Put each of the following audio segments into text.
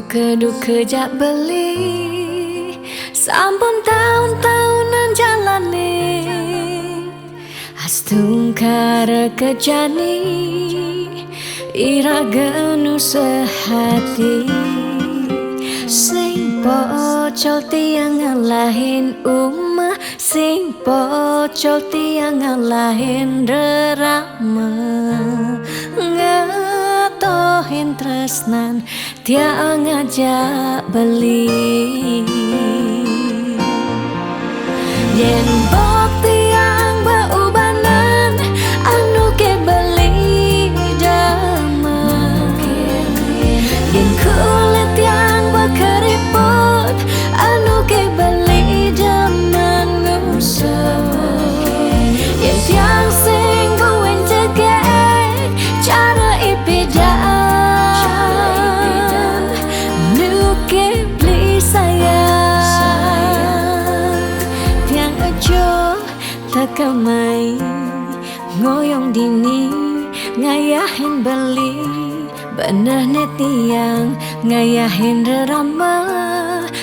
Keduk kejak beli sampun tahun-tahunan jalani astungkara kejani ira genu sehati sing pocol tiang ngalahin umah sing pocol tiang ngalahin rerama ngatohin tresnan tiang ngajak beli yen bok tiang beubanan anu ke beli dama yen kulit yang berkeriput anu ke beli dama ngusap yen tiang sing buin cegek cara ipidan nu ke beli sayang tiang aja takamai ngoyong dini ngayahin beli bener tiang ngayahin rerama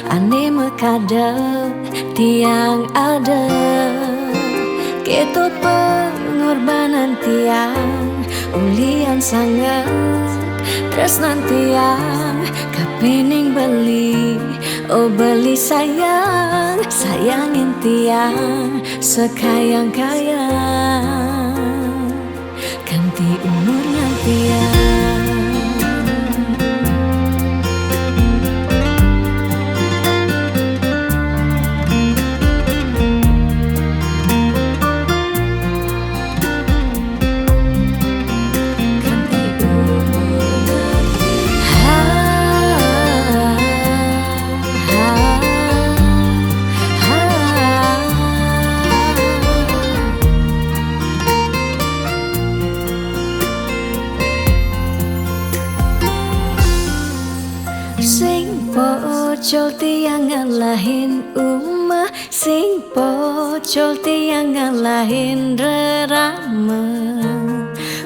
ane mekadep tiang ada ketut pengorbanan tiang ulian sangat tresnan tiang kapening beli oh beli sayang sayangin tiang sekayang-kayang ganti umurnya tiang sing pocol tiang ngalahin umah sing pocol tiang ngalahin rerama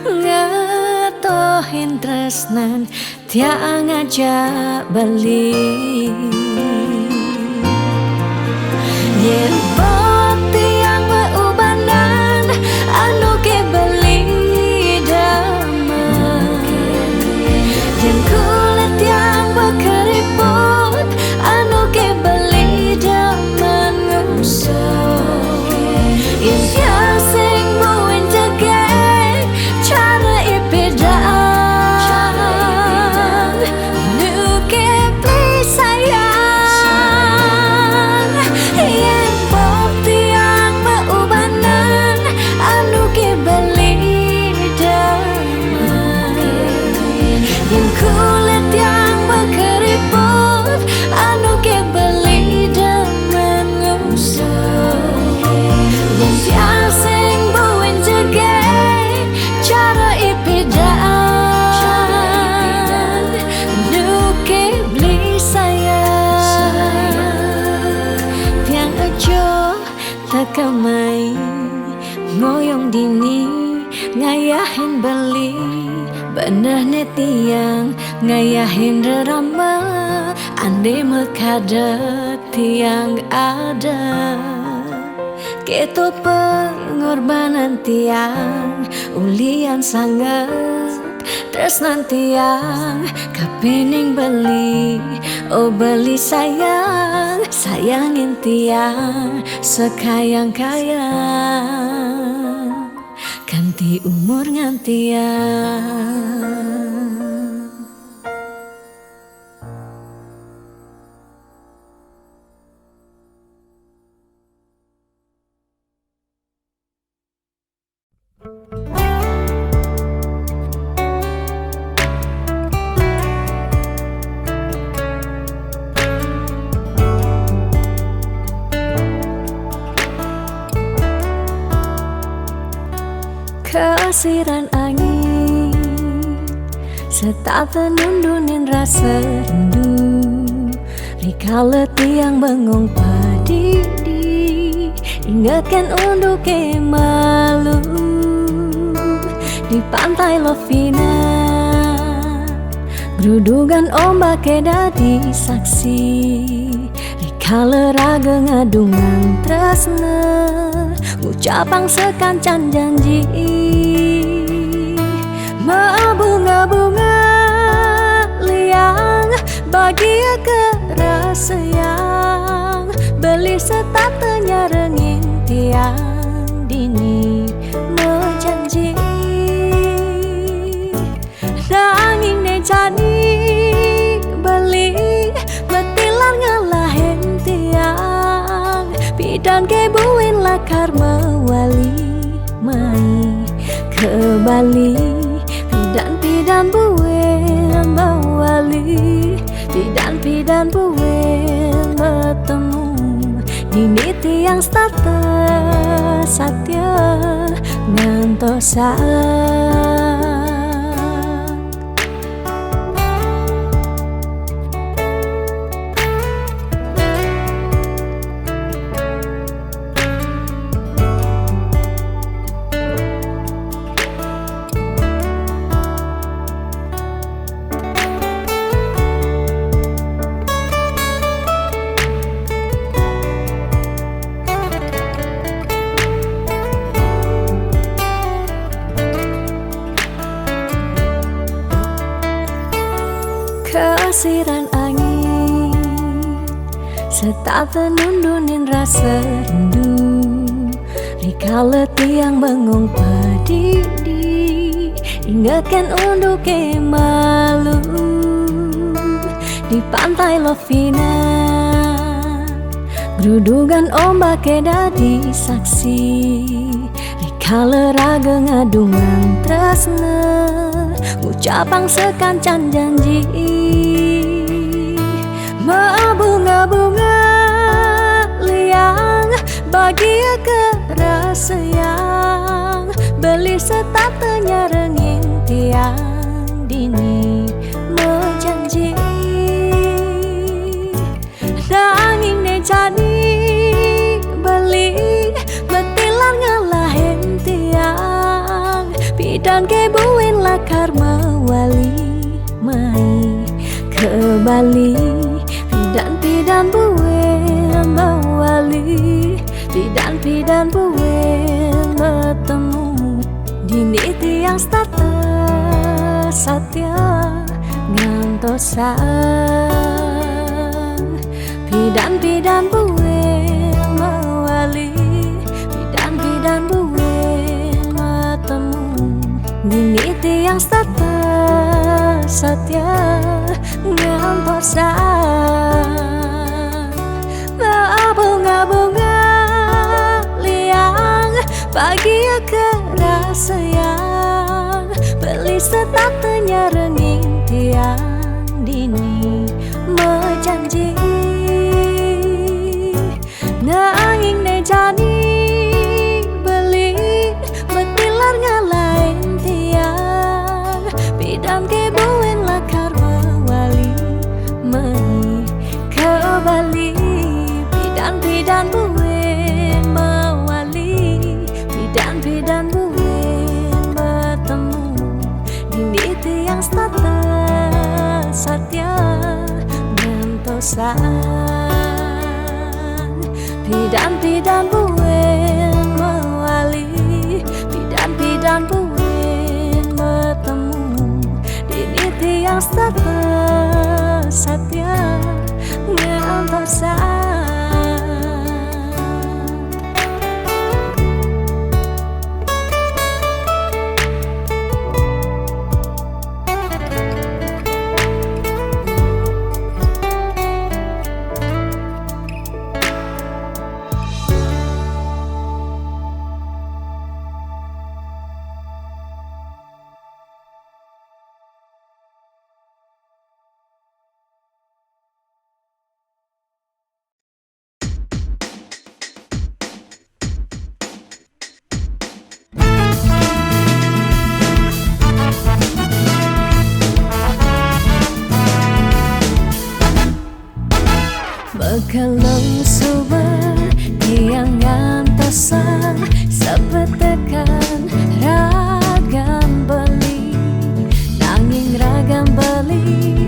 ngatohin tresnan tiang ngajak beli yen bok tiang beubanan anu ke beli dama yen kulit yang berkeriput anu ke beli daman ngusap yen tiang sing buin cegek cara ipidan nu ke beli sayang yen bok tiang beubanan anu ke beli daman yen kulit yang berkeriput anu ke beli daman ngusap yen tiang sing buin cegek cara ipidan nu ke beli sayang tiang aja takamai ngoyong dini ngayahin beli bener tiang ngayahin rerama ande mekadep tiang ada ketut pengorbanan tiang ulian sangat tresnan tiang kapening beli oh beli sayang sayangin tiang sekayang-kayang ganti umur ngantiang kesiran angin setata nundunin rasa rindu rikala tiang bengong padidi ingatkan untuk malu di pantai Lovina Grudugan ombak dadi saksi rikala raga ngadungan tresna ngucapang sekancan janji bunga-bunga liang bahagia kerasa yang beli setatenya renging tiang dini menjanji nanging ne jadi beli betilan ngalahin tiang bidan kebuin lakar mewali mai ke Bali pidan buin mewali pidan buin bertemu dini tiang starter satya ngantosa. Kesiran angin serta nundunin rasa rindu rikala tiang bengong padidi ingatkan untuk malu di pantai Lovina grudugan ombak dadi saksi rikala raga ngadungan tresna ngucapang sekancan janji bunga-bunga liang bahagia kerasa yang beli setatenya renging tiang dini menjanji nanging ne jadi beli betilan ngalahin tiang bidan kebuin lakar mewali mai ke Bali pidan buin mewali pidan buin bertemu dini tiang starter satya ngantosa pidan buin mewali pidan buin bertemu dini tiang starter satya ngantosa. Bunga-bunga liang bahagia kerasa yang beli setatenya renging tiang dini menjanji nanging ne jadi beli betilar ngalahin tiang bidan kebuin lakar mewali mai ke Bali pidan buin mewali pidan buin bertemu dini tiang starter satya ngantosa pidan buin mewali pidan buin bertemu dini tiang starter satya ngantosa. Kalau sober tiang ngantosa sepetekan ragam beli nanging ragam beli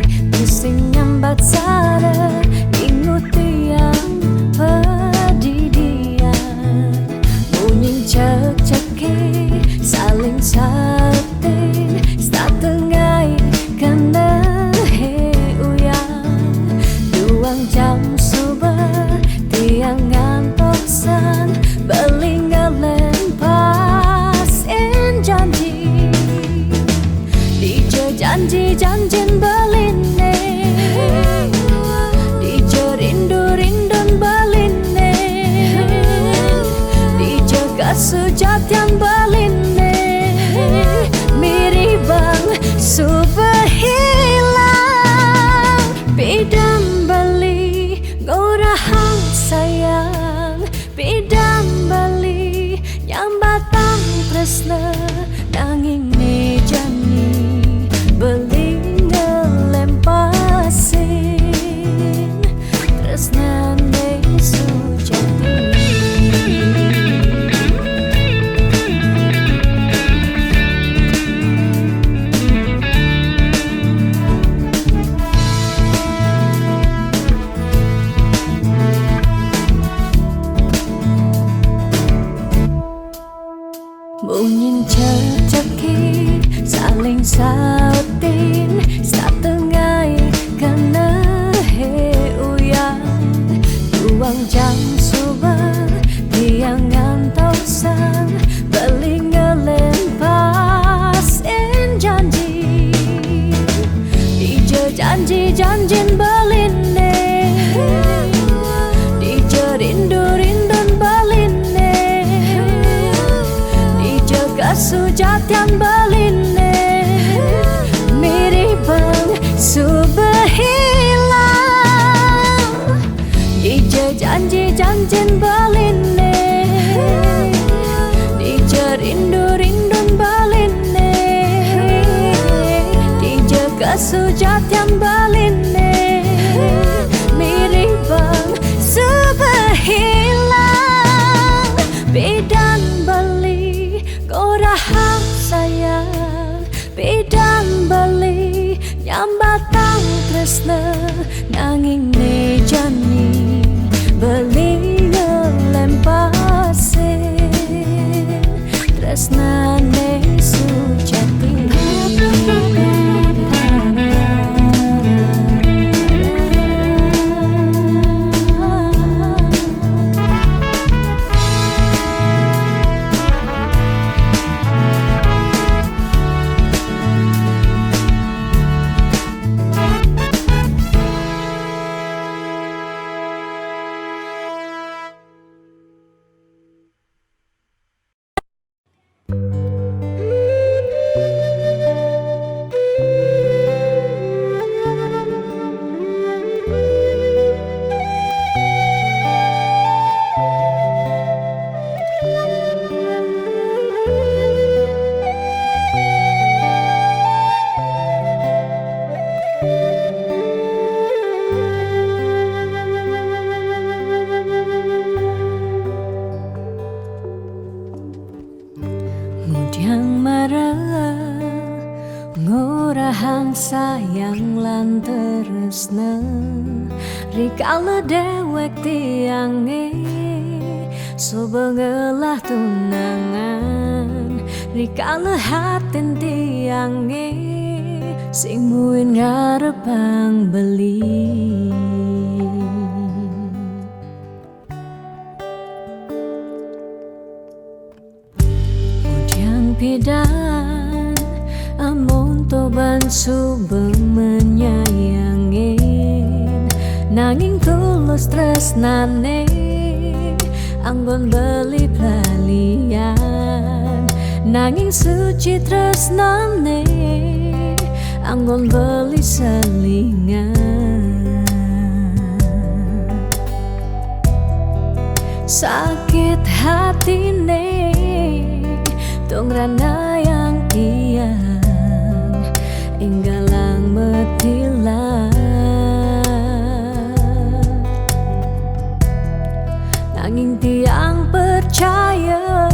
sautin setengah kena he uyang duang jam subuh tiang ngantosan belingalen pasin janji dijo janji janjin beline dijo rindu rindun beline dijo kasujat yang beline miribang subuh hilang bidang beli gorahang sayang bidang beli nyambatang tresna nanging nejani beli ngelempasin tresna ne sujati. Bunyin ceceki saling sautin setengah kena he uyang duang jam subuh tiang ngantosan belingelen pasin janji dijo janji janjin beline dijo rindu rindun beline sujat yang beline miribang subuh hilang dijo janji janjin beline dijo rindu rindun beline dijo sujat yang beline miribang subuh hilang bidang beli gorahang sayang bidang beli nyambatang tresna nanging nejani beli ngelempasin tresna ne sujati. Yang marah ngorahang sayang lan tresna rikala dewek tiange sobengelah tunangan rikala hatin tiange sing muin ngarepang beli. Pidan amun toban subeng menyayangin nanging tulus tresnane anggon beli pelalian nanging suci tresnane anggon beli selingan sakit hatine tong rana yang tiang inggalang metilang nanging tiang percaya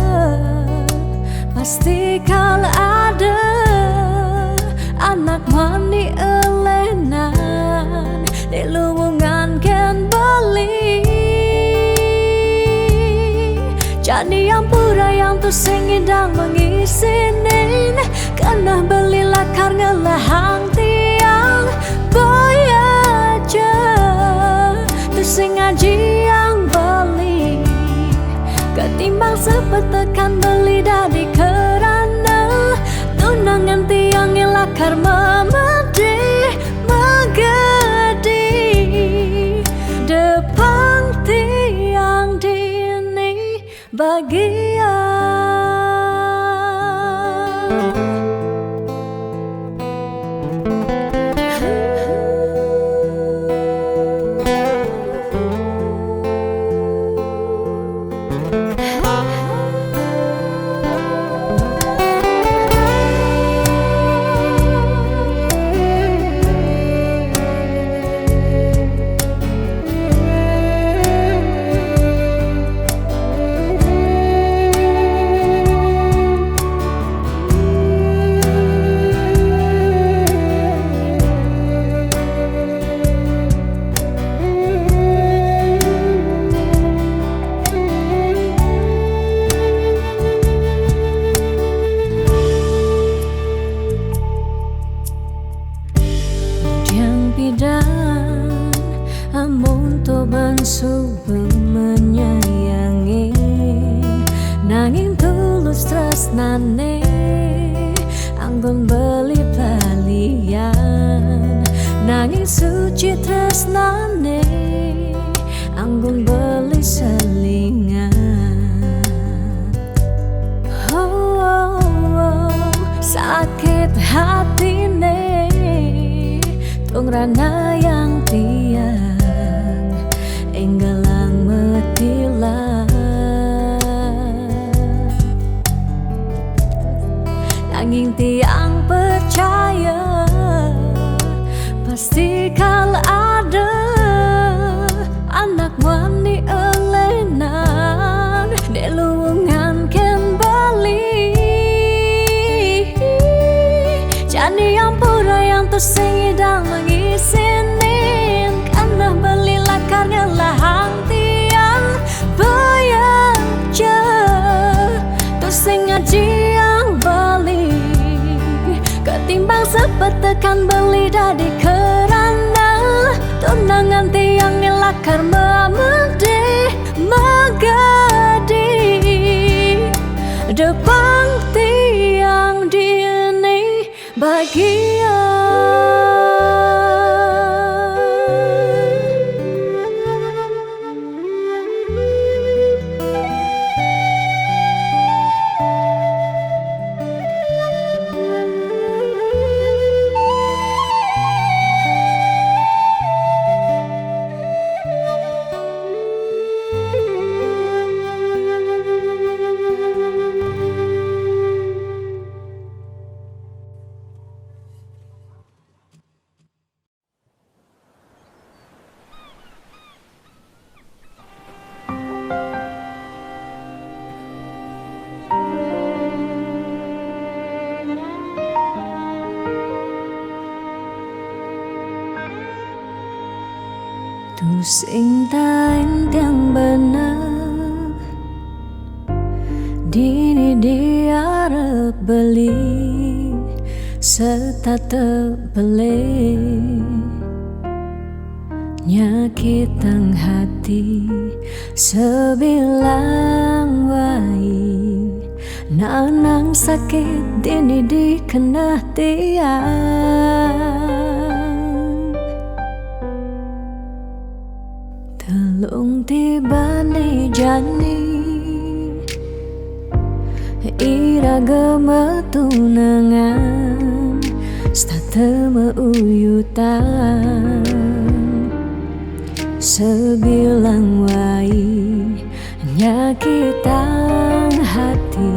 pasti kal ada anak mani elenan di luwungan ken beli jadi yang pura yang tuh sing indang mengisini Kena belilah karena lahang tiang boy aja terus ngaji yang beli ketimbang sepetekan beli dari kerana tunangan tiang lakar memedi megedi depan tiang dini bagian. Amun to bangsu menyayangi nanging tulus tresnane anggon beli balian nanging suci tresnane anggon beli selingan. Sakit hatine tungrana yang tiang enggalang metilah nanging tiang percaya pasti kal ada anak wani elenan delungan ken bali jani yang pura yang tersing idang mengisinin karena belilah karena lahang tiang bayaja tersing ngaji yang bali ketimbang sepetekan beli dari kerana tunangan tiang lakar memedi megadi depan tiang dini bagian. Tu sing tain yang benar dini diarep beli serta terbeli nyakitan hati sebilang wai nanang sakit dini dikena tiang telung tibane jani iraga metunangan stata meuyutan sebilang wai nyakitan hati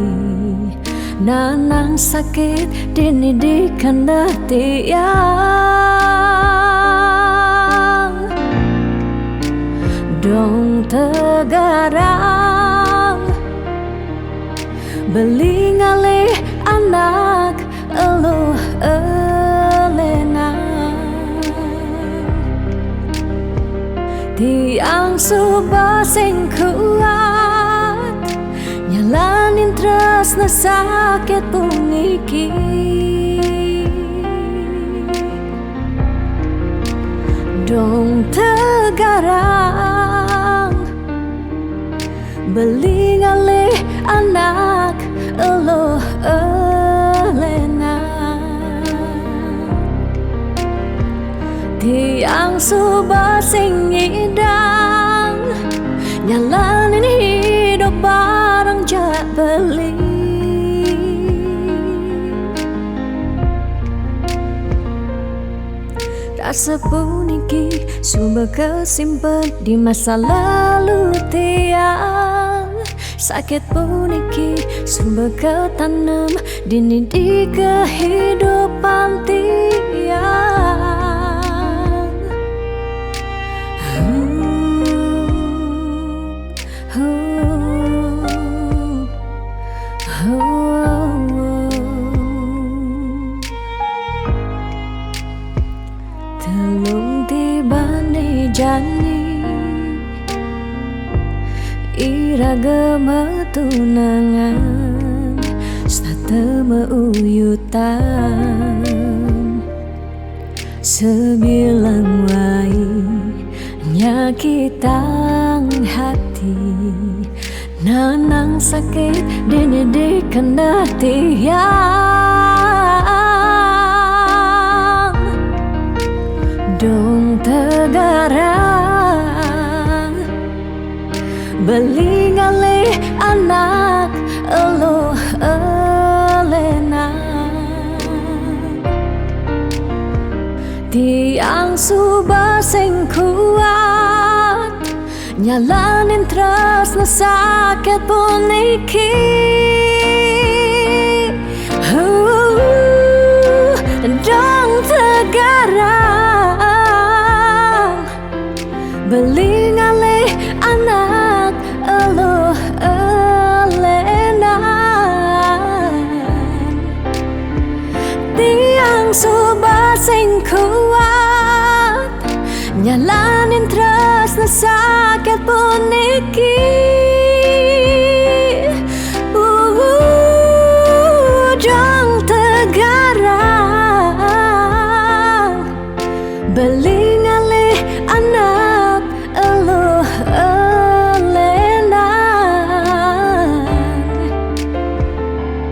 nanang sakit dini dikena tiang dong tegarang beli ngalih anak eluh elena tiang subah sing kuat nyalanin tresna sakit puniki subah sing idang, nyalanin hidup bareng jak beli. Rasa puniki sumber kesimpan di masa lalu tiang. Sakit puniki sumber ketanam dini di kehidupan tiang. Telung tibane jani iraga tunangan stata meuyutan sebilang wai nyakitang hati nanang sakit dini di kendati yang dong tegarang beli ngalih anak elo elena tiang subah sing kuat nyalanin terus na sakit puniki dong tegarang beli ngalih anak elo elena tiang subah sing kuat nyalanin terus na sakit puniki dong tegarang beli ngalih anak elo elena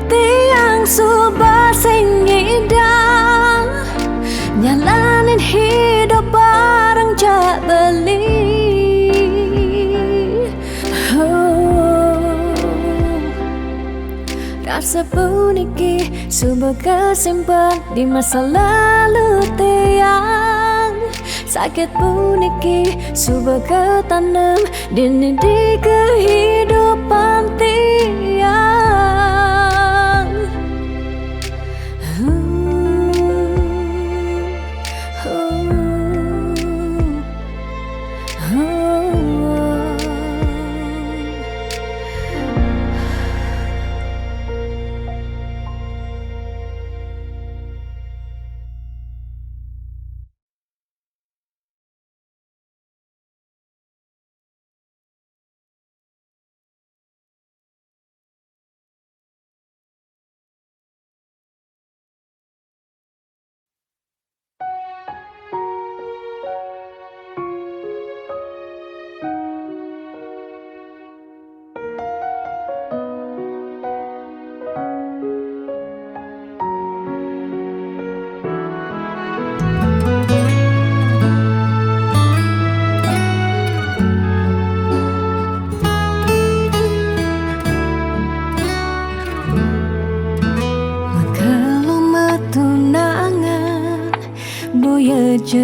tiang subah sing idang nyalanin hidup bareng jak beli. Rasa puniki sumber kesimpan di masa lalu tiang. Sakit puniki sumber ketanam dini di kehidupan tiang.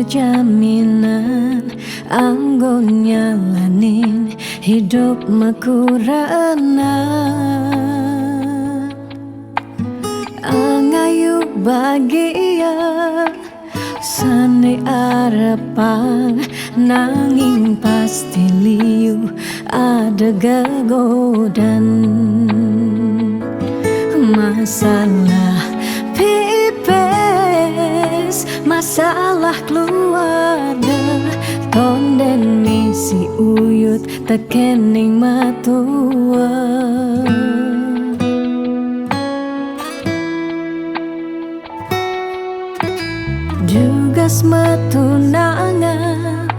Jaminan anggon nyalanin hidup makurana angayu bahagia sane arepang nanging pasti liu ada gagodan masalah masalah keluarga tonden misi uyut tekening matua juga semetunangan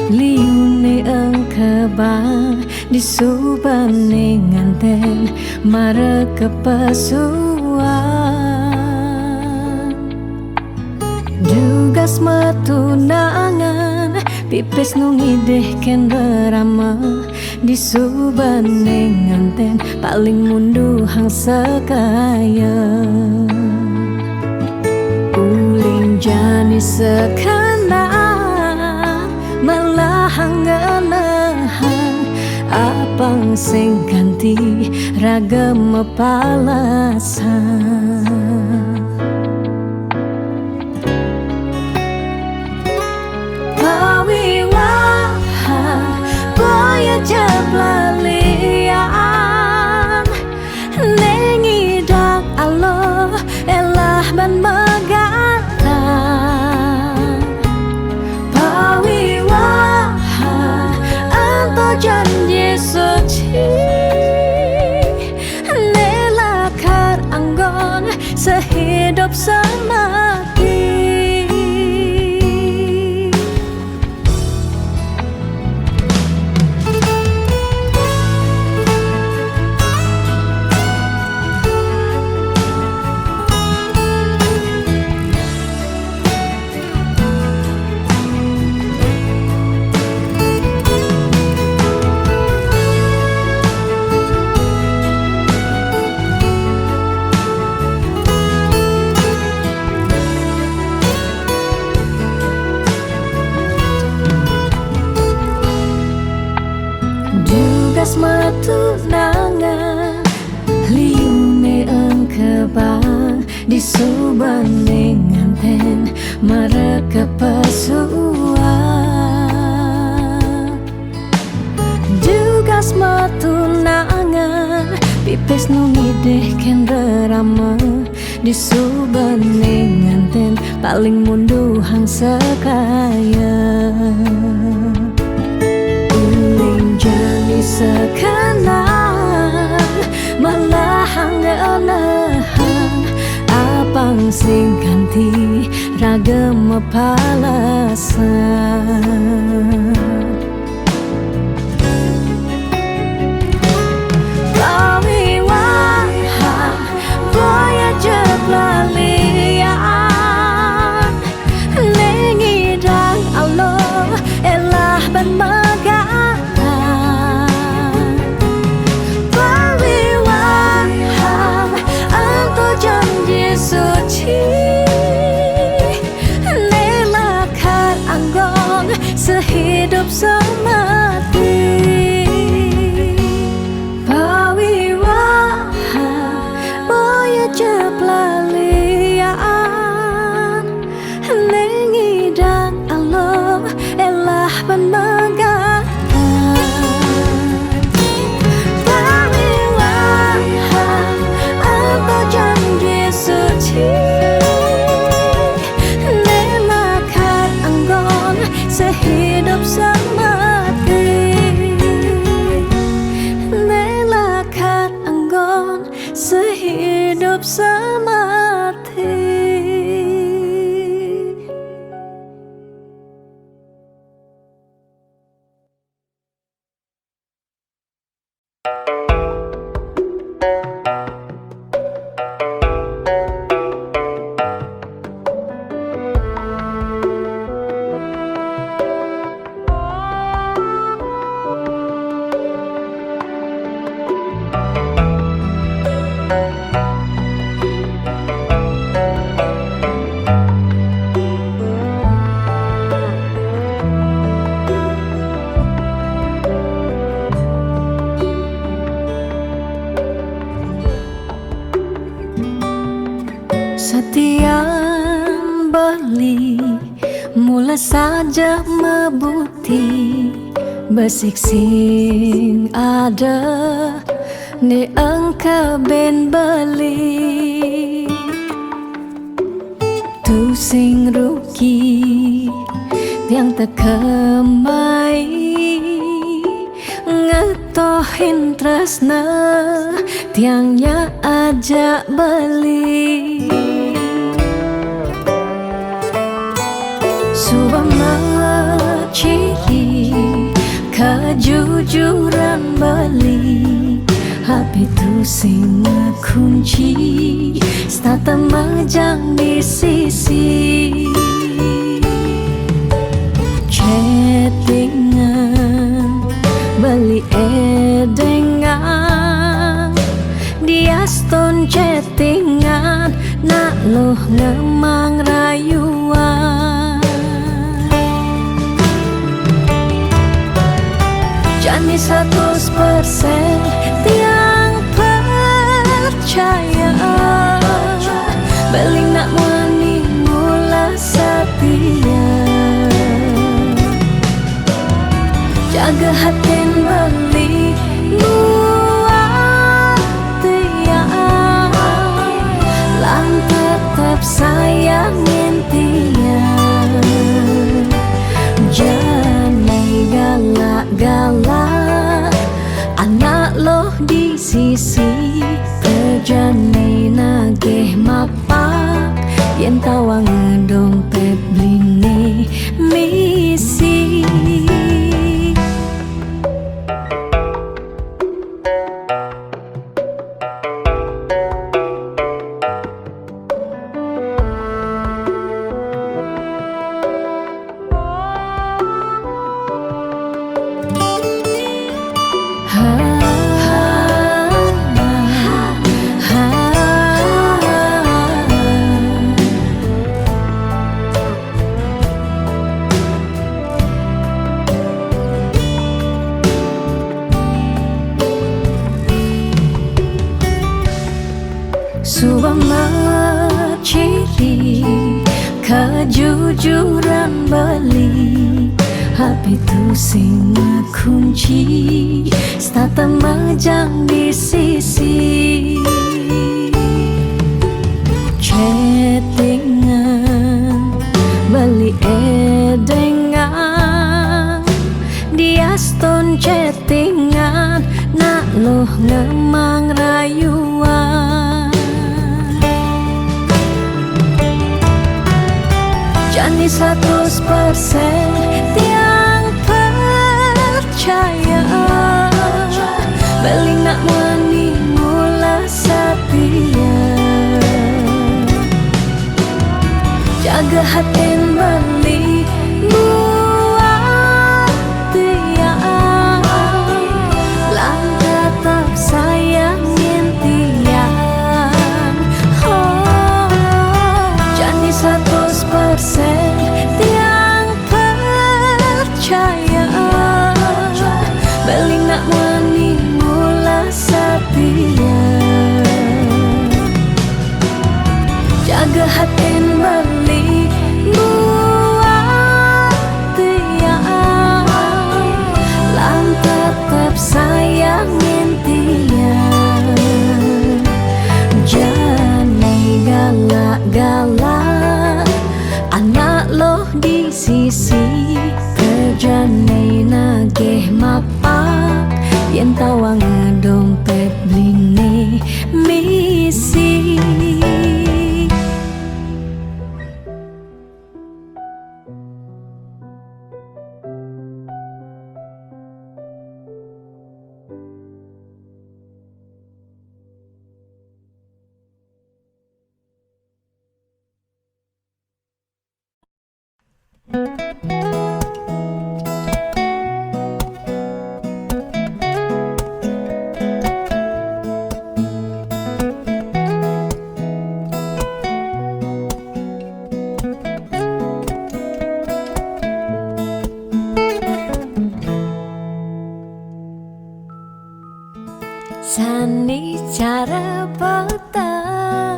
liune engkebang disubane nganten mare kepasuan juga semetunangan pipis nungideh ken berama di subane nganten paling mundu hang sekaya uling jani sekana malah hangenahan apang sing ganti ragam palasan jablalian nengidak alo elah ban megata pawiwaha anto janji suci nelakar anggon sehidup semati. Matu nangan liune engkebang di subane nganten mareka pesua jugas matu nangan pipis nungideh ken berama di subane nganten paling mundu hang sekaya jani sekanan malah hangenahan apang sing ganti ragam palasan pawiwaha boya jablalian nengidang Allah elah ban suci nelakar anggon sehidup semati pawiwaha boya jablalian nengidang Allah elah ban megatan pawiwaha apa janji suci nelakar anggon sehidup semati nelakar anggon sehidup semati. Setiap beli mula saja mebuti besik sing ada ni engkau ben beli tu sing rugi yang terkemai ngetohin tresna tiangnya ajak beli subama ciri kejujuran beli hati tu sing kunci stata majang di sisi chattingan beli edengan dia stone chattingan nak loh ngemang rayuan jani 100% tiang percaya beling nak wani mula setia jaga hatin beli buat tiang lang tetap sayangin tiang jangan galak-galak anak loh di sisi terjani nagih mapak yen tawang dompet bline misi Subama ciri kejujuran beli HP tu sing kunci stata majang di sisi chattingan beli edengan dia stone chattingan nak loh ngemang rayuan jani 100% tiang percaya beling nak wani mula setia jaga hatin beli buat tiang lang tetap sayangin tiang jani 100% tiang percaya beling nak wani mula setia jaga hatin beli buat tiang lang tetap sayangin tiang jangan galak-galak anak loh di sisi kerjane nagih mapak yen tawang dompet bline misi Sani cara putar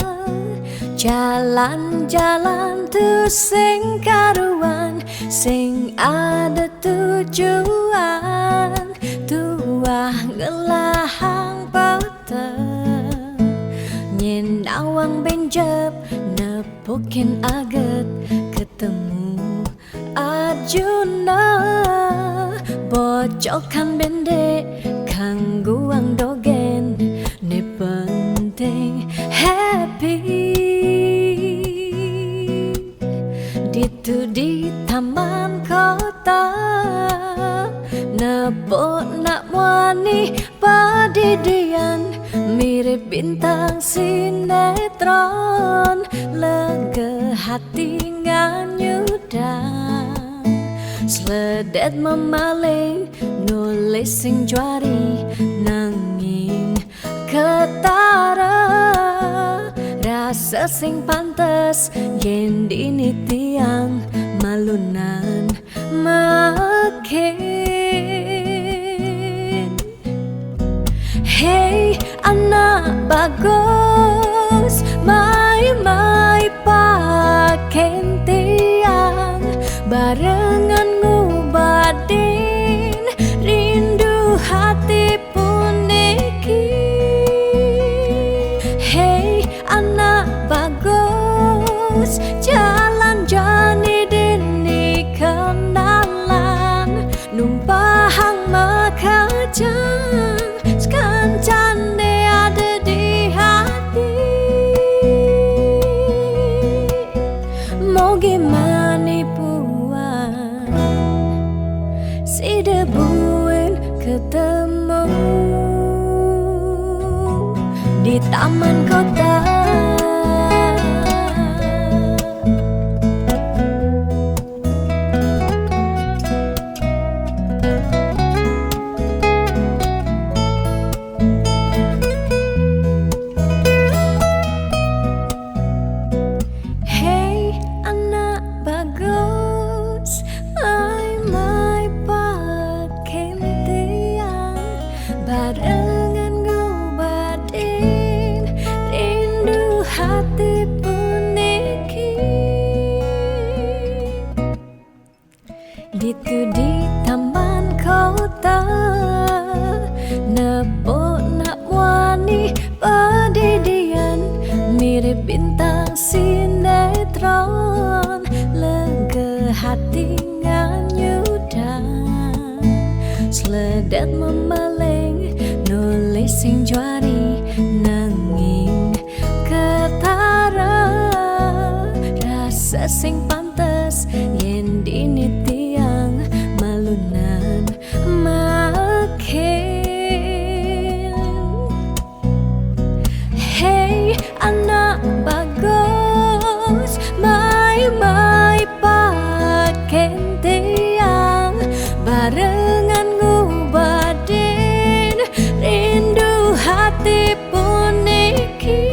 jalan-jalan tu sing karuan sing ada tujuan tuah ngelahang putar nyen awang benjep nepukin aget ketemu Arjuna bocokan bende kangguang dogen ne penting happy ditu di taman kota nebok nak wani padidian mirip bintang sinetron lega hati nganyudan Sledet memaling nulis sing juari nanging ketara rasa sing pantes yen dini tiang malunan makin. Hey anak bagus mai paken tiang barengan ngubadin rindu hati puniki. Hey anak bagus jalan jani dini kenalan numpahang makajang sekancan de ada di hati. Mau gimana puan si debuin ketemu di taman kota. Barengan ngobadin rindu hati puniki. Ditu di taman kota nepok nak wani padidian mirip bintang sinetron lega hati nganyudan. Sledet memaling nulis sing juari nanging ketara rasa sing pantes yen dini tiang malunan makin. Hey anak bagus mai paken tiang barengan ngubadin rindu hati puniki.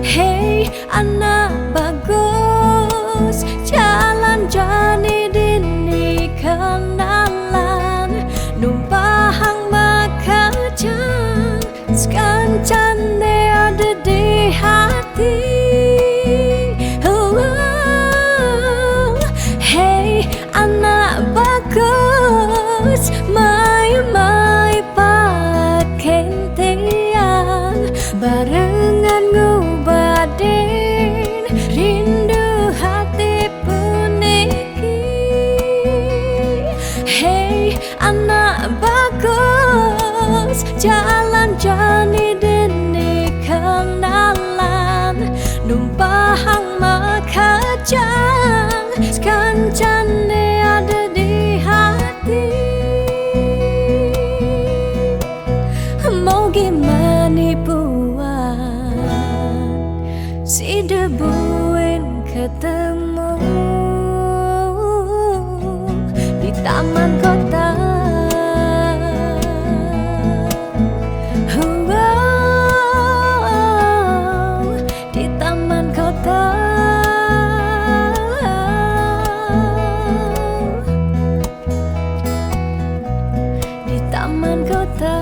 Hey anak bagus jalan jani dini kenalan numpahang makajang sekancan de ada di hati. Hey anak bagus mai paken tiang barengan ngubadin rindu hati puniki. Hey anak bagus jalan jani dini kenalan numpahang makajang sekancan ada di hati. Mau gimana puan si debuin ketemu di taman kota. Di taman kota. Di taman kota.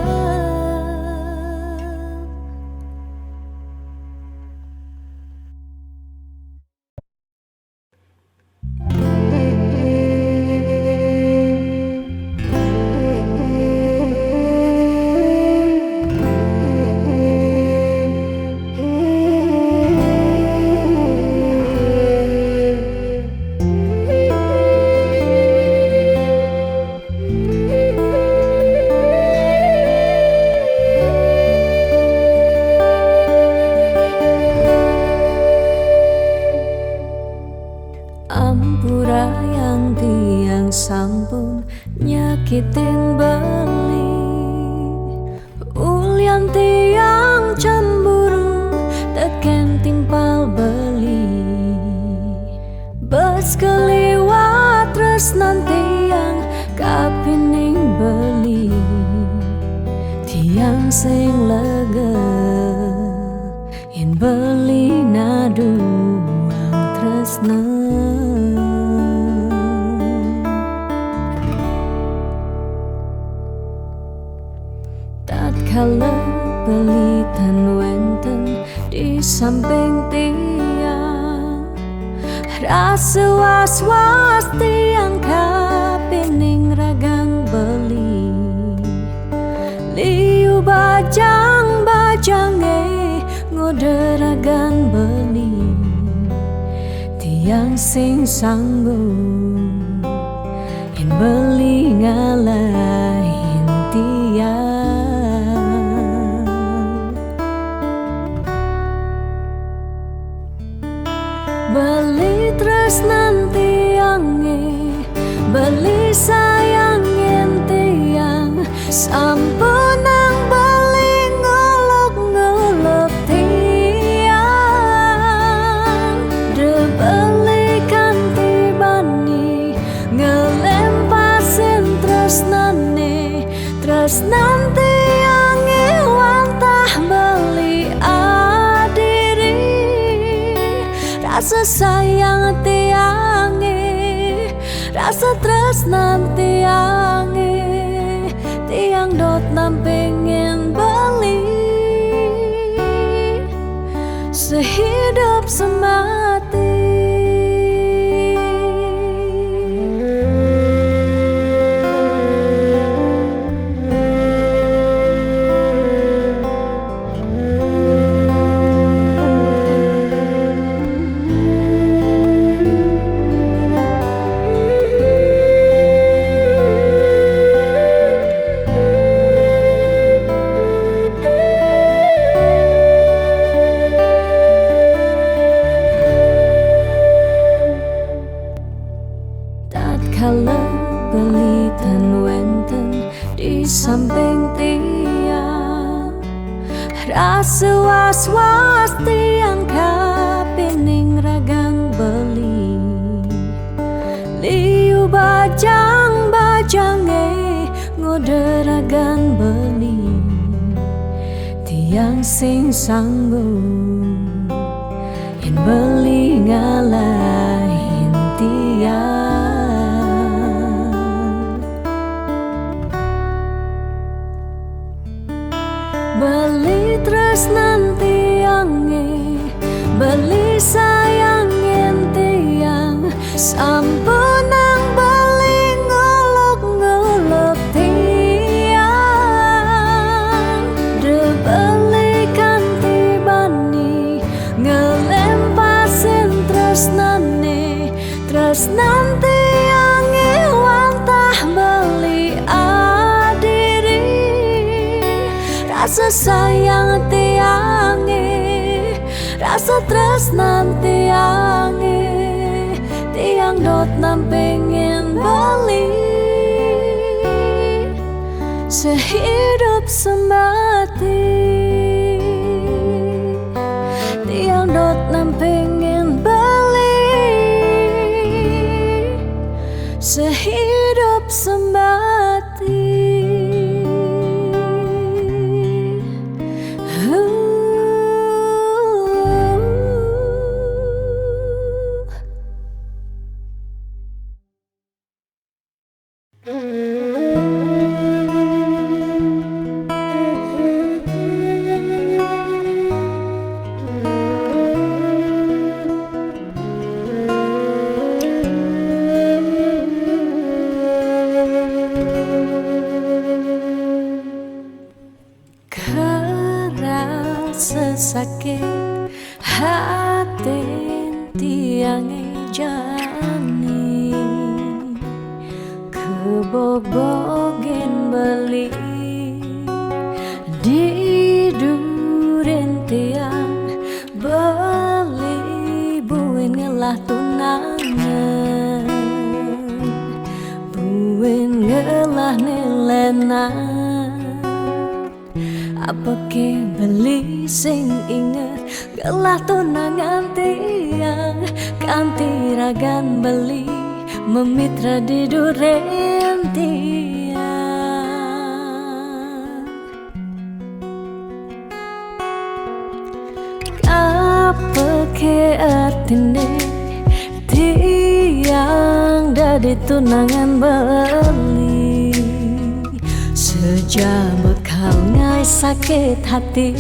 Ampura yang tiang sampun nyakitin beli, ulian tiang cemburu teken timpal beli, bes keliwat tiang sing lega yen beli naduang tresna tatkala pelitan wenten di samping tiang rasa was-was tiang kapining ragang beli liu bajang-bajange ngoderagan beli tiang sing sanggup yen beli ngalahin tiang beli tresnan tiange beli sayangin tiang sampun nang beli ngolok-ngolok tiang de beli kanthi bani ngelempasin tresnane tresnan tiange wantah beli adiri rasa sayang tiange rasa tresnan tiange tiang dot nampingin beli sehidup semati tatkala pelitan wenten di samping tiang rasa was-was tiang kapining ragang beli liu bajang-bajange ngoderagan beli tiang sing sanggup yen beli ngalahin tiang beli tresnan tiange beli sayangin tiang sampun nang beli ngolok-ngolok tiang de beli kanthi bani ngelempasin tresnane tresnan tiange wantah beli adiri rasa sayang tiange rasa tresnan tiange tiang dot nampingin beli sehidup semati tiang dot nampingin beli sehidup semati. Sesakit hati tiange jani kebobogen beli di duren tiang beli buin ngelah tunangan buin ngelah nilenan apa ke beli sing inget gelah tunangan tiang kanthi ragan beli memitra di duren tiang ke artine tiang dari tunangan beli sejak bekal ngai sakit hati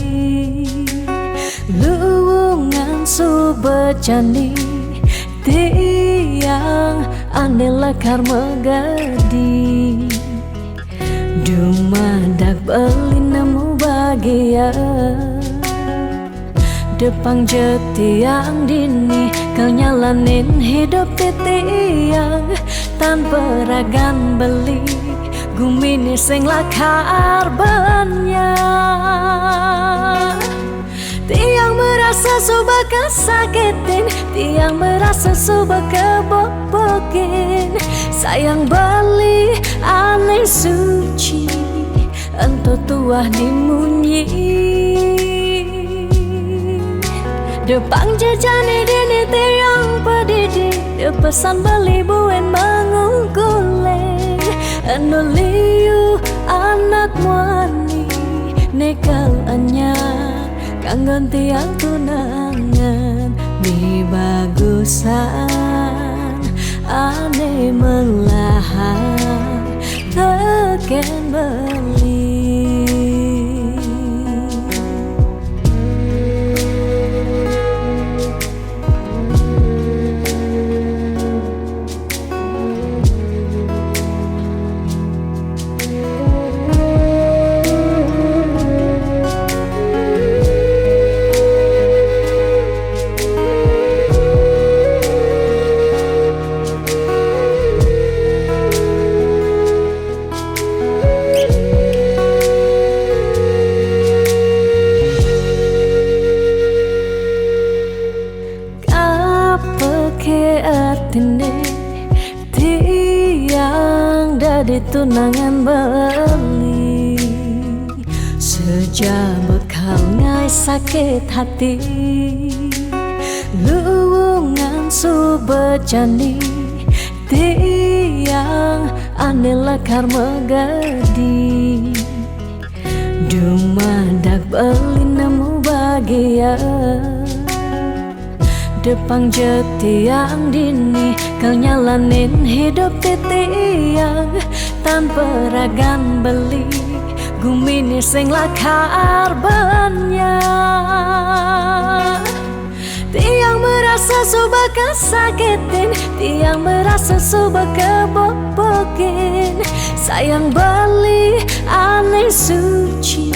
luwungan su berjani tiang andela karma gadi dumadak beli nemu bahagia Depang jetiang dini kau nyalanin hidup titiang tanpa ragan beli gumini sing lakar banyak tiang merasa suba kesakitin tiang merasa suba kebobokin sayang beli aneh suci entah tuah dimunyi Depang jejani dini tiang pedidi Depesan beli buen mengungkuleng Anuliu anak muani Nekal anyar Kangen tiang tunangan Di bagusan Ane melahar Teken beli tiang dari tunangan beli sejak bekal ngai sakit hati luwungan su berjani tiang andela karma gadi dumadak beli nemu bahagia Depang jetiang dini kau nyalanin hidup titiang tanpa ragan beli gumini sing lakar banyak tiang merasa suba kesakitin tiang merasa suba kebobokin sayang beli aneh suci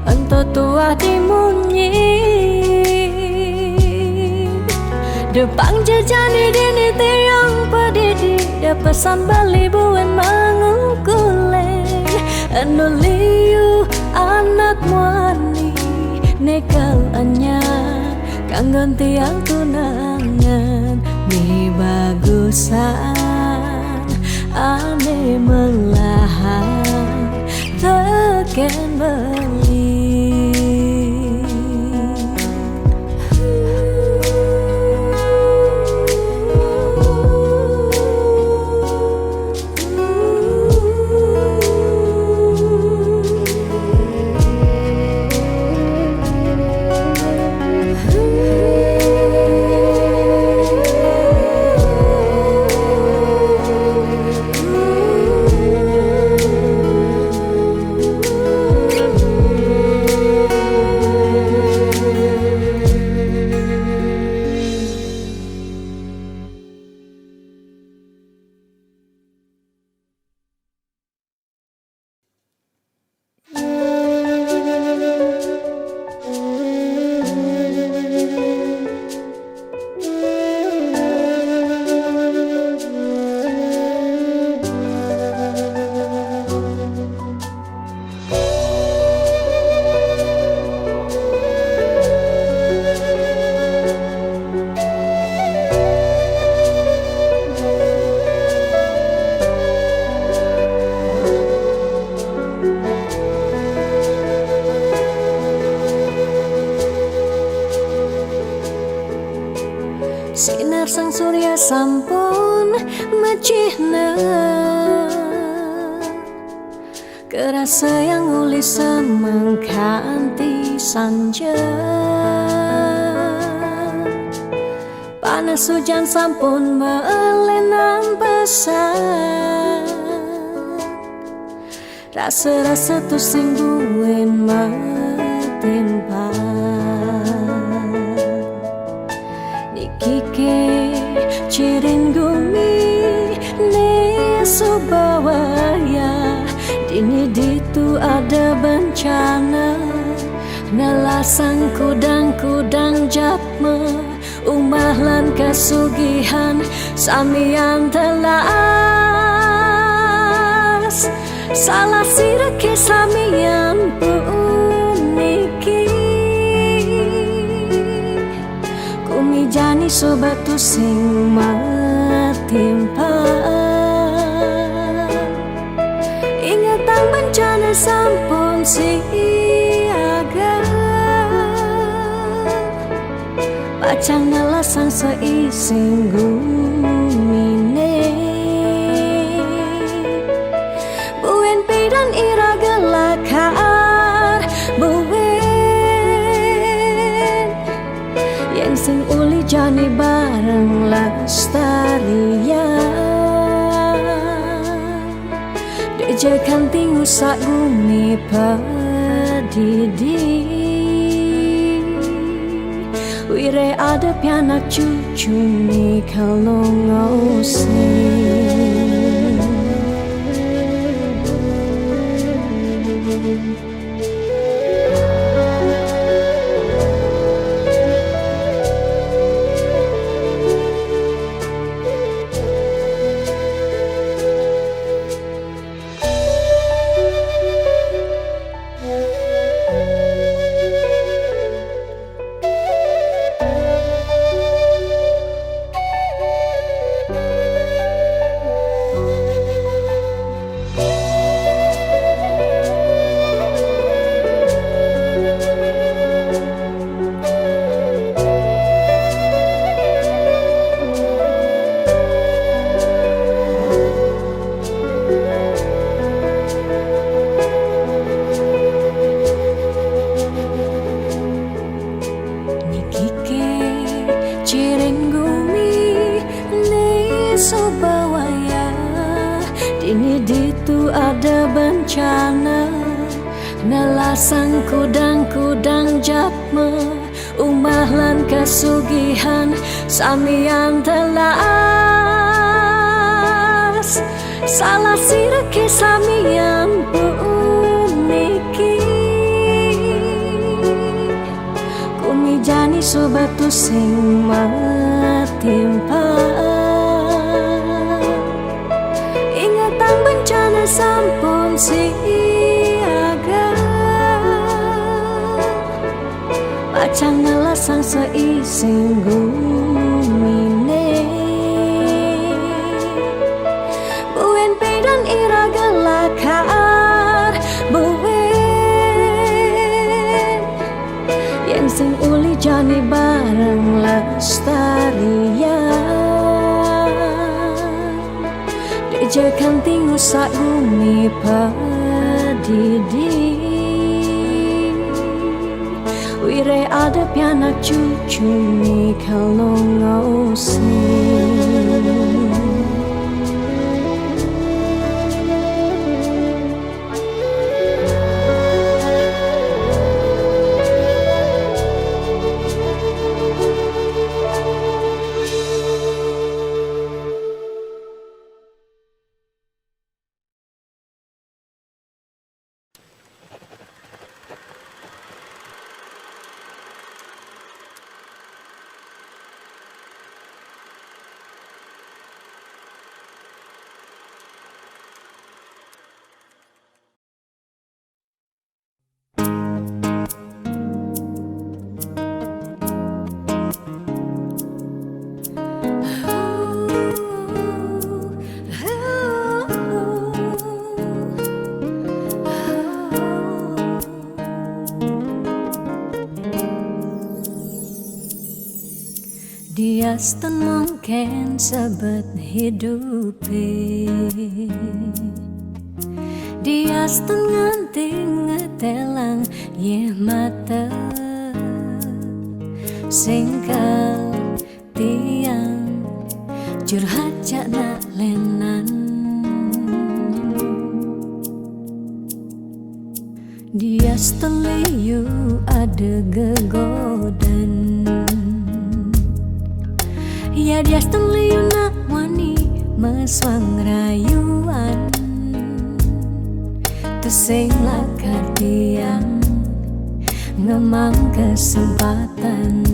entah tuah dimunyi Depang jejani dini tiang pedidi Depesan beli buen mengungkuleng Anuliu anak muani Nekal anyar Kangen tiang tunangan Mi bagusan Ane melahar Teken beli Sinar sang surya sampun mecihna kerasa yang uli semangkanti sanja panas hujan sampun melenang besar. Rasa-rasa tu sing buin matimpa. Niki ke cirin gumi ne subawaya. Dini ditu ada bencana. Nelasang kudang-kudang japme. Umah lan kasugihan samian telas. Salah sirake samian puniki. Kumijani sobat tu sing matimpa. Ingatan bencana sampun siaga. Pacang nelasang seising gumine. Buen pidan ira gelakar buen. Yang sing uli jani bareng lestarian. Dejekan tingu sak gumi padidi. Wire ada pianak cucu ni kalau ngosni. Dini ditu ada bencana. Nelasang kudang-kudang japme. Umah lan kasugihan samian telas. Salah sirake samian puniki. Kumijani sobat tu sing matimpa. Bencana sampun siaga. Pacang nelasang seising gumine. Buen pedan ira gelakar buen. Yang sing uli jani bareng lestarian. Dejekan tingu sak gumi padidi. Wire ada pianak cucu ni kalau ngosni. Diastan mungkin sebet hidupi. Diastan nganti ngetelang ye mata singkal tiang. jujur aja nak lenan. Dia seteliu ada gegodan. Ya dia seteliu nak wani meswang rayuan. Tusing lakar tiang ngemang kesempatan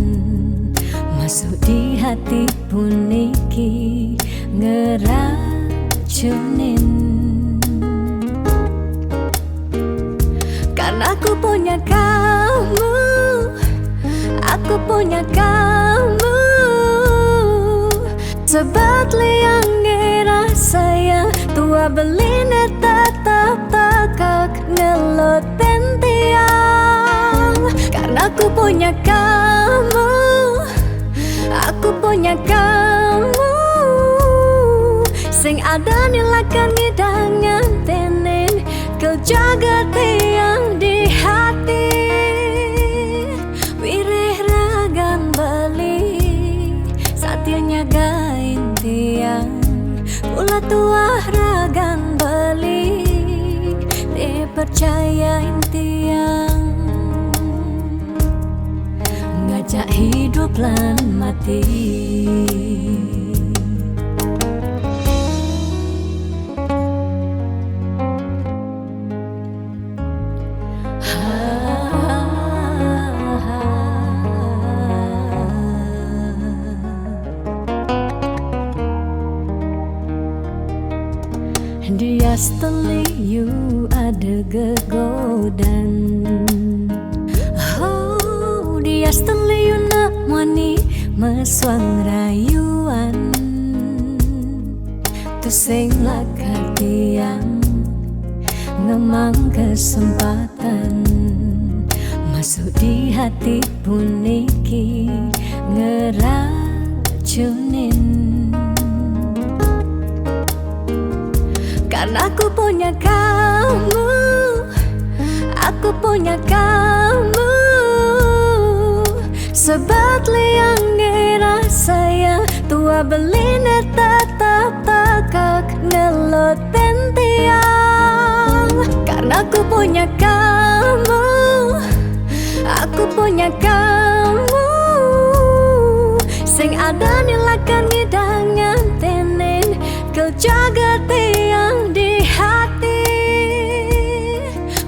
masuk di hati puniki ngeracunin. Karena aku punya kamu, aku punya kamu. Sebab liang ngira saya tua beline tetap takak ngelot tiang. Karena aku punya kamu, aku punya kamu. Sing ada nilakan ngidangan tenen kau jaga tiang di hati. Wireh ragan beli saatnya gain tiang. Ulah tua ragan beli dipercayain tiang. Ngajak hidup lan mati. Dia seteliu ada gegodan. Oh, dia seteliu nak wani meswang rayuan. Tusing lakar tiang ngemang kesempatan masuk di hati puniki ngeracunin. Karena aku punya kamu, aku punya kamu. Sebab liang ngira saya tua beline tetap takak ngelot tiang. Karena aku punya kamu, aku punya kamu. Sing ada nilakan ngidangan tenen kau jaga tiang di hati.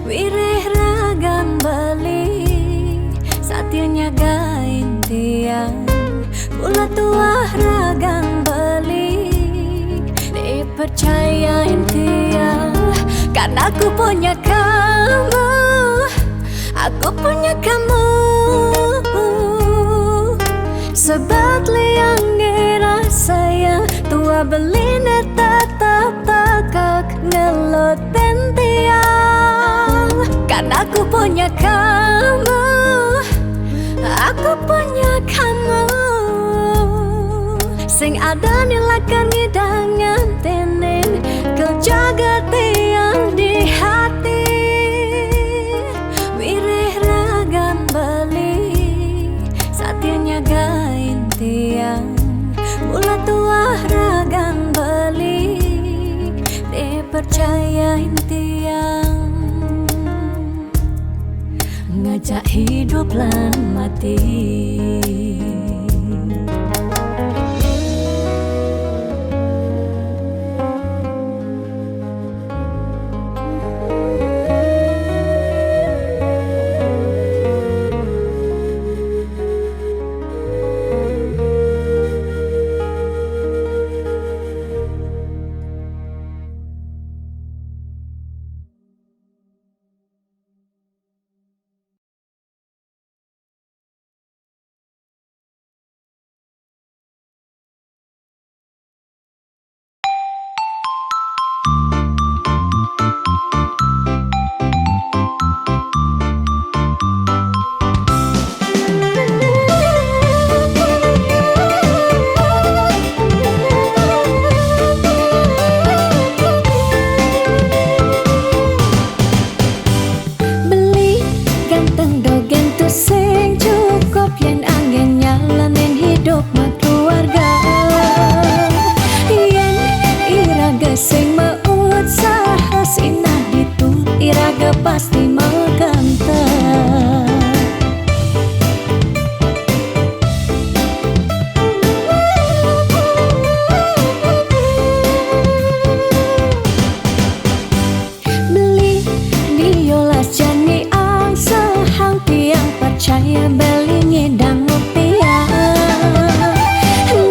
Wireh ragan beli saatnya gain tiang. Ulah tua ragan beli dipercayain tiang. Karena aku punya kamu, aku punya kamu. Sebab liang ngira saya tua beline tetap takak ngelot tiang. Karena aku punya kamu, aku punya kamu. Sing ada nilakan ngidangan tenen kau jaga tiang di hati. Wireh ragan beli saatnya gain tiang. Ulah tua ragan beli dipercayain tiang. Ngajak hidup lan mati. sing meusaha sinah ditu iraga pasti maganta. Beli diolas jani ang sahang tiang percaya beli ngedang rupiah.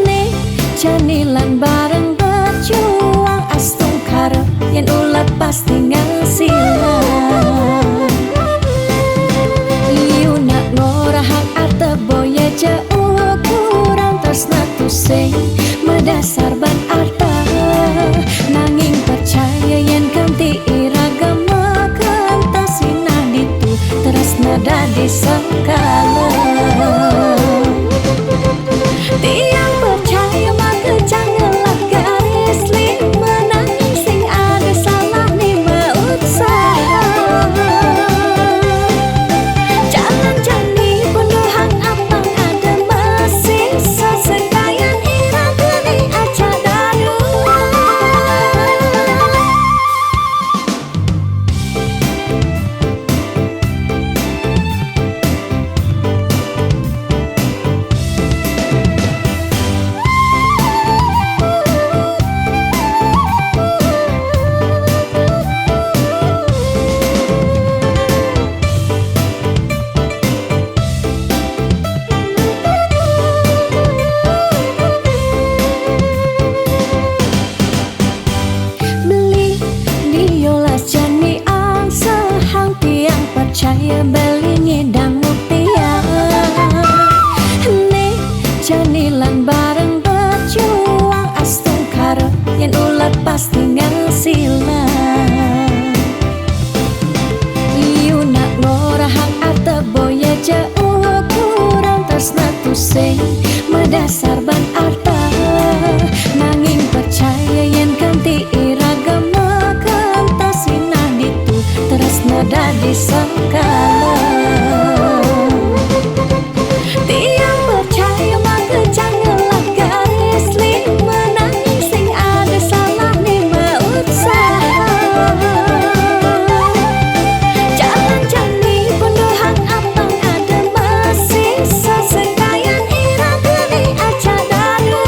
Nih janilan bareng berjuang astung karep yen ulat pasti ngasilan. Iu nak ngorahak arte boya jauh kurang tresna tusing medasar ban arta. Nanging percaya yen ganti iragama kanta sinah ditu tresna dadi sengkala. Tiang percaya maka janganlah garis lima nanging sing ada salah ni usaha. Jalan jani penuhan apang ada masih sesekayan iraga ni aja dadu. Beli diolas jani ang sahang tiang percaya beli ngedang rupiah. Nih janilan bareng berjuang astung karep yen ulat pasti ngasilan. Iu nak ngorahak arte boya jauh kurang tresna tusing medasar ban arta. Nanging percaya yen ganti iragama kanta sinah ditu tresna dadi sengkala. Tiang percaya maka janganlah garis lima nanging sing ada salah ni usaha. Jalan jani penuhan apang ada masih sesekayan iraga ni aja dadu.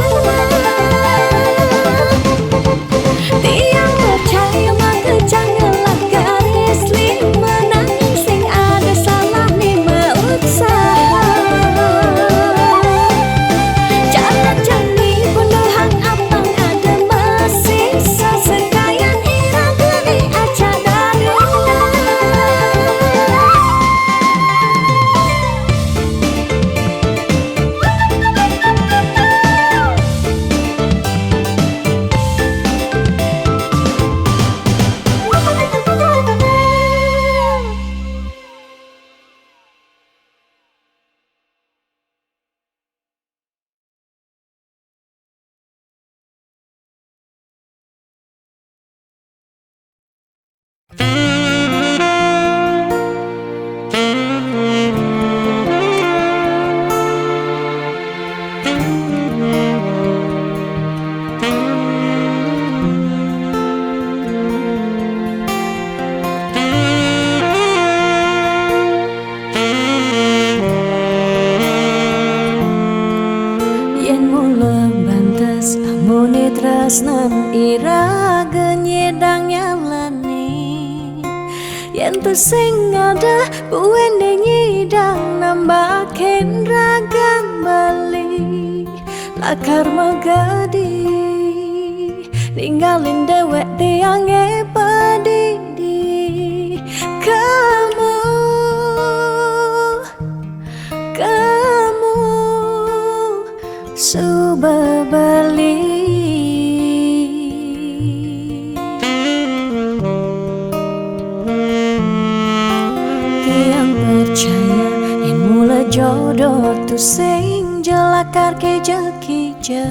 Tiang percaya maka janganlah garis lima nanging sing ada salah ni usaha. Jalan jani penuhan apang ada masih sesekayan iraga ni aja dadu. Yen mula bantes amune tresnan iraga nyedang nyalani. Yen tu sing ada buende nyidang nambahin ragan bali. Lakar magadi ninggalin dewek tiange padidi. Kamu suba bali. Tiang percaya yen mula jodoh tu sing jelakar ke jekija.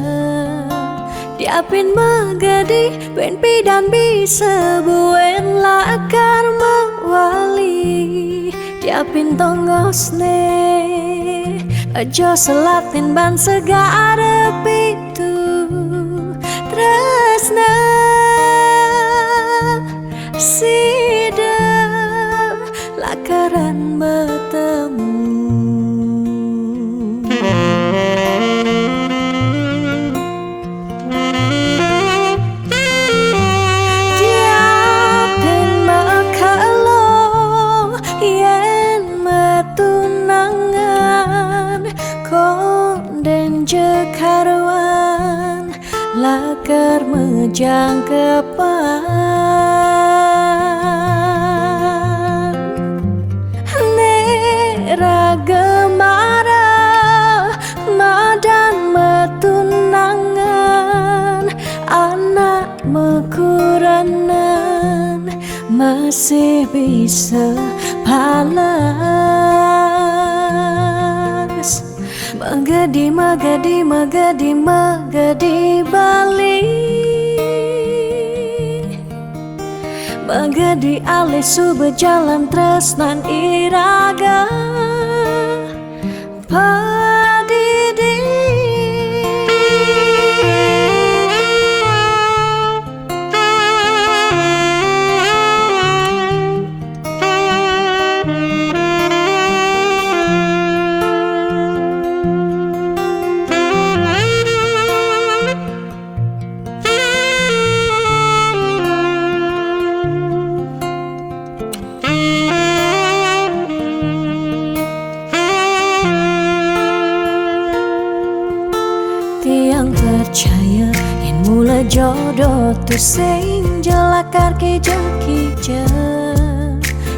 Diapin magadi ben pidan bisa buen lakar mawali. Diapin tongosne aja selatin ban segara pitu tresna. karuan laker mejang kepan nera gemara madan metunangan anak mekuranan masih bisa palas magadi magadi magadi magadi Bali magadi alisu berjalan tresnan iraga padidi tiang percaya yen mula jodoh tu sing jelakar kija-kija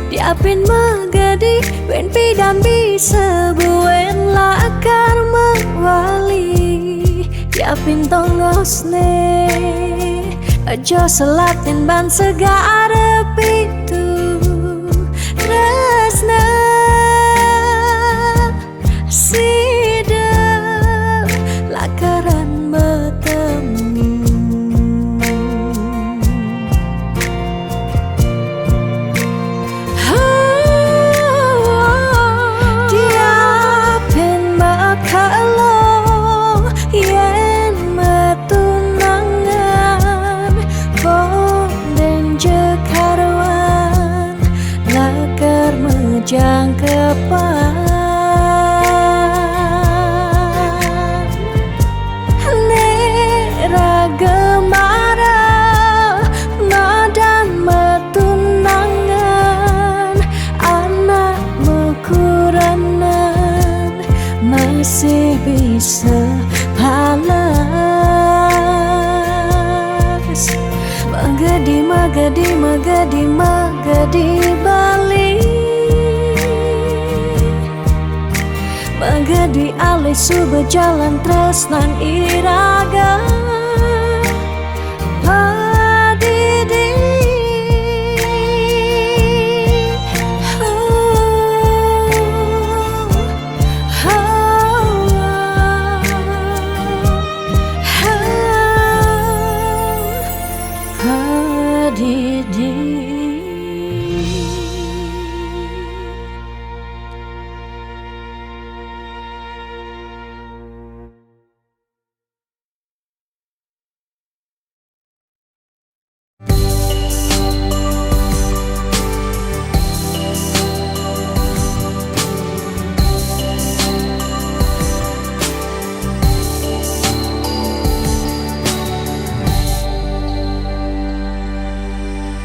diapin magadi ben pidam bisa buen lakar mewali diapin tongosne aja selatin ban segara pitu resna lakaran bertemu diapin makalo yen metunangan bonden jekaruan lakar mejang kepan gemara madan metunangan anak mekuranan masih bisa palas magadi magadi magadi magadi Bali magadi alisu berjalan tresnan iraga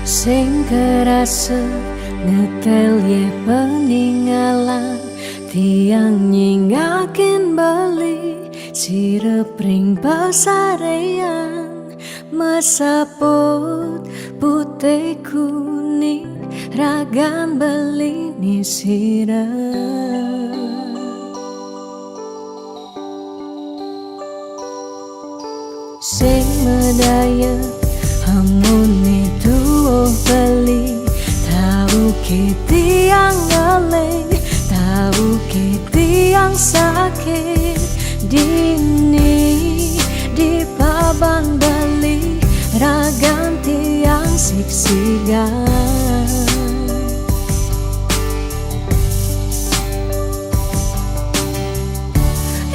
sing kerasa ngetel ye peninggalan tiang nyingakin bali sirepring pasarean mesaput putih kuning ragan beli ni sirah sing medaya hamune tuh beli tahu kiti yang galeng tahu kiti yang sakit dini di paban Bali ragan tiang siksigan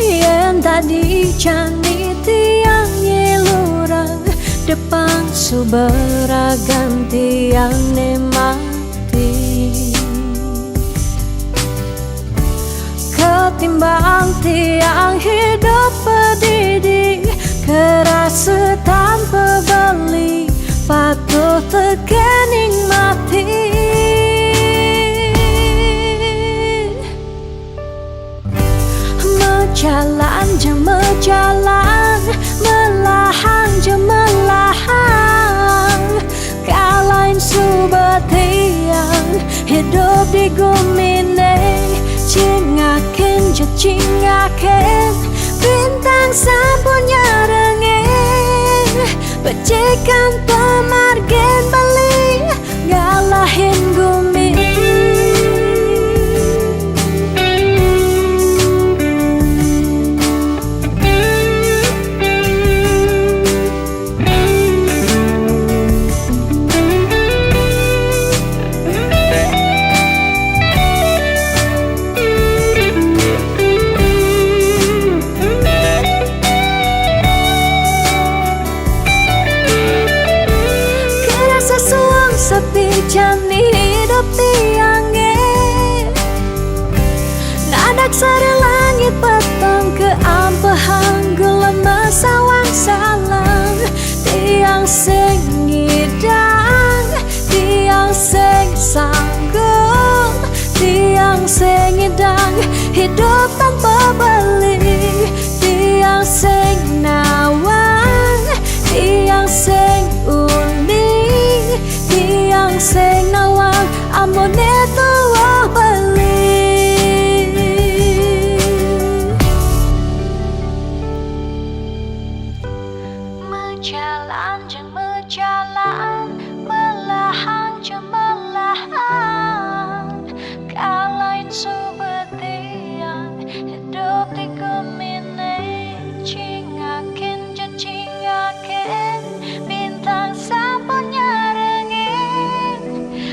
yen tadi cani tiang nyelurang depan suberagan tiang ne mati ketimbang tiang hidup pedidi kerasa tanpa beli patuh tekening mati jalan jam jalan cicing-cicing bintang sapunya rengin becikan pemargen Bali ngalahin gumi. Sepi jani hidup tiangnya nadak sari langit petang ke ampehan gelem sawang salang tiang sing ngidang tiang sing sanggup tiang sing ngidang hidup tanpa beli tiang sing nawang tiang sing uning tiang sing nawang amone tuwa beli. Mejalan jeng mejalan melahan jeng melahan kalain subetian hidup di gemine cingakin jen cingakin bintang sapunya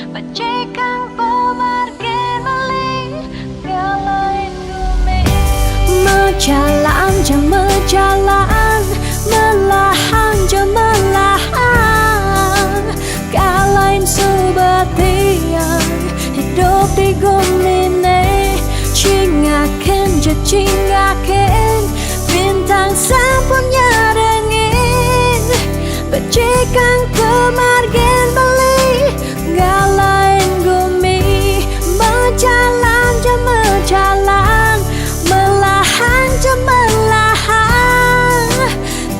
becikan pemargen Bali ngalahin gumi. Mejalan jeng mejalan melahan jeng melahan kalahin subetian hidup di gumine cingaken je cingaken bintang sapunya rengin becikan pemargen Bali ngalahin gumi. Mejalan jeng mejalan melahan jeng melahan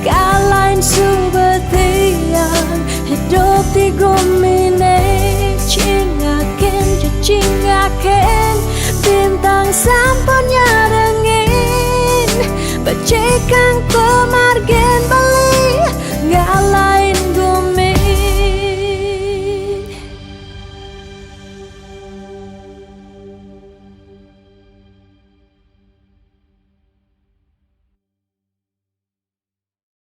kalahin subetian hidup di gumine cingaken je cingaken bintang sapunya rengin becikan